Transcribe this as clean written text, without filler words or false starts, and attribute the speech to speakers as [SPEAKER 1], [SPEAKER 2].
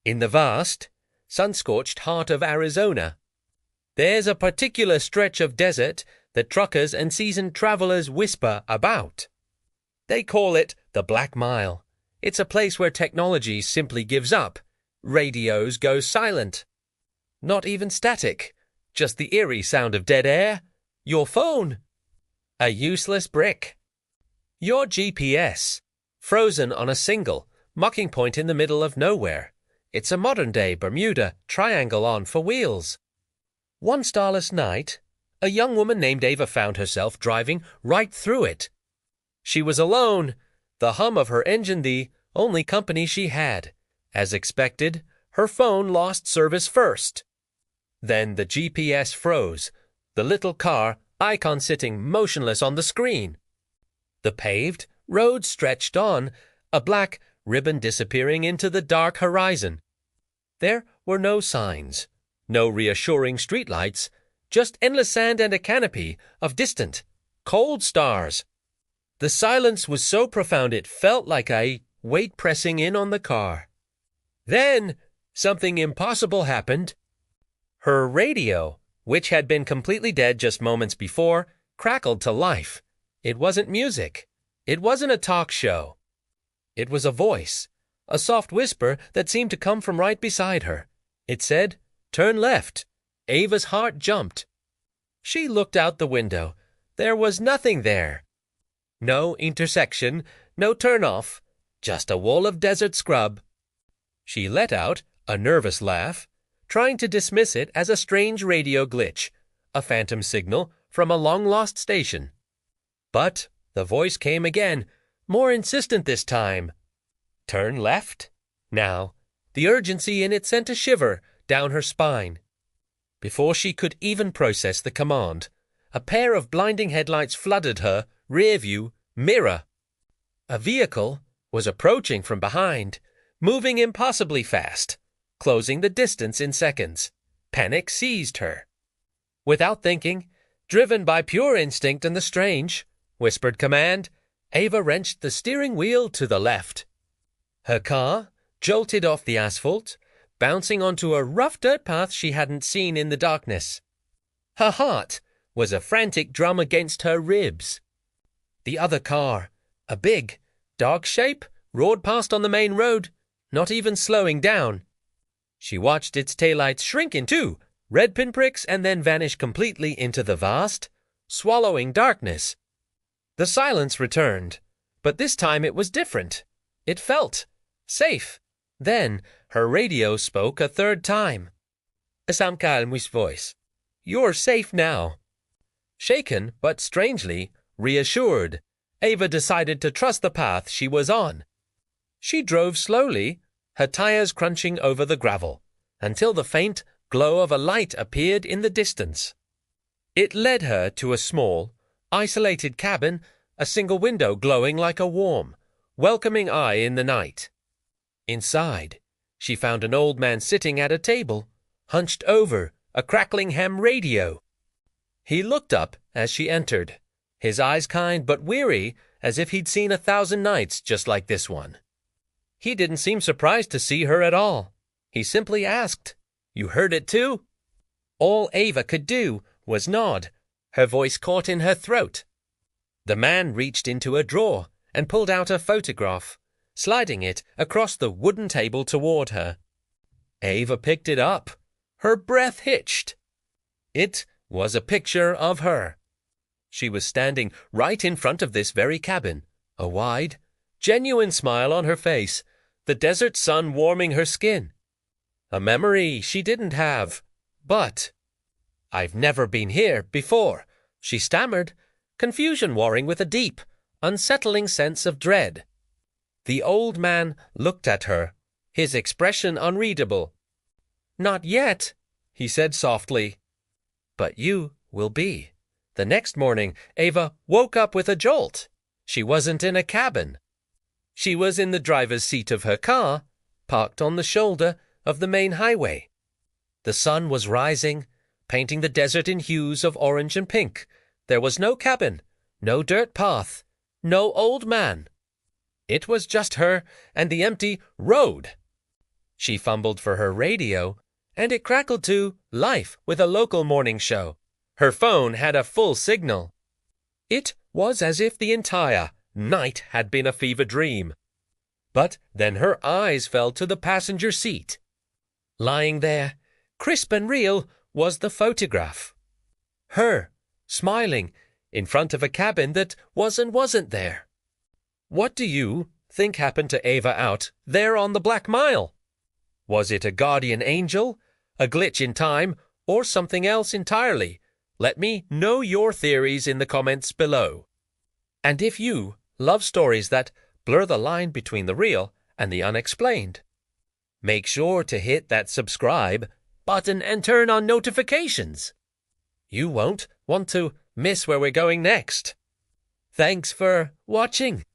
[SPEAKER 1] In the vast, sun-scorched heart of Arizona, there's a particular stretch of desert that truckers and seasoned travelers whisper about. They call it the Black Mile. It's a place where technology simply gives up. Radios go silent. Not even static, just the eerie sound of dead air. Your phone. A useless brick. Your GPS. Frozen on a single, mocking point in the middle of nowhere. It's a modern-day Bermuda Triangle on for wheels. One starless night, a young woman named Ava found herself driving right through it. She was alone, the hum of her engine the only company she had. As expected, her phone lost service first. Then the GPS froze, the little car icon sitting motionless on the screen. The paved road stretched on, a black ribbon disappearing into the dark horizon. There were no signs, no reassuring streetlights, just endless sand and a canopy of distant, cold stars. The silence was so profound it felt like a weight pressing in on the car. Then something impossible happened. Her radio, which had been completely dead just moments before, crackled to life. It wasn't music. It wasn't a talk show. It was a voice, a soft whisper that seemed to come from right beside her. It said, "Turn left." Ava's heart jumped. She looked out the window. There was nothing there. No intersection, no turnoff, just a wall of desert scrub. She let out a nervous laugh, trying to dismiss it as a strange radio glitch, a phantom signal from a long-lost station. But the voice came again, more insistent this time. Turn left? Now, the urgency in it sent a shiver down her spine. Before she could even process the command, a pair of blinding headlights flooded her rearview mirror. A vehicle was approaching from behind, moving impossibly fast, closing the distance in seconds. Panic seized her. Without thinking, driven by pure instinct and the strange, whispered command, Ava wrenched the steering wheel to the left. Her car jolted off the asphalt, bouncing onto a rough dirt path she hadn't seen in the darkness. Her heart was a frantic drum against her ribs. The other car, a big, dark shape, roared past on the main road, not even slowing down. She watched its taillights shrink in two, red pinpricks, and then vanish completely into the vast, swallowing darkness. The silence returned, but this time it was different. It felt safe. Then her radio spoke a third time. Sam Calm's voice. You're safe now. Shaken, but strangely reassured, Ava decided to trust the path she was on. She drove slowly, her tires crunching over the gravel, until the faint glow of a light appeared in the distance. It led her to a small, isolated cabin, a single window glowing like a warm, welcoming eye in the night. Inside, she found an old man sitting at a table, hunched over a crackling ham radio. He looked up as she entered, his eyes kind but weary, as if he'd seen 1,000 nights just like this one. He didn't seem surprised to see her at all. He simply asked, "You heard it too?" All Ava could do was nod, her voice caught in her throat. The man reached into a drawer and pulled out a photograph, sliding it across the wooden table toward her. Ava picked it up. Her breath hitched. It was a picture of her. She was standing right in front of this very cabin, a wide, genuine smile on her face, the desert sun warming her skin. A memory she didn't have, but... "I've never been here before," she stammered, confusion warring with a deep, unsettling sense of dread. The old man looked at her, his expression unreadable. "Not yet," he said softly. "But you will be." The next morning, Ava woke up with a jolt. She wasn't in a cabin. She was in the driver's seat of her car, parked on the shoulder of the main highway. The sun was rising, painting the desert in hues of orange and pink. There was no cabin, no dirt path, no old man. It was just her and the empty road. She fumbled for her radio, and it crackled to life with a local morning show. Her phone had a full signal. It was as if the entire night had been a fever dream. But then her eyes fell to the passenger seat. Lying there, crisp and real, was the photograph. Her, smiling, in front of a cabin that was and wasn't there. What do you think happened to Ava out there on the Black Mile? Was it a guardian angel, a glitch in time, or something else entirely? Let me know your theories in the comments below. And if you love stories that blur the line between the real and the unexplained, make sure to hit that subscribe button and turn on notifications. You won't want to miss where we're going next. Thanks for watching.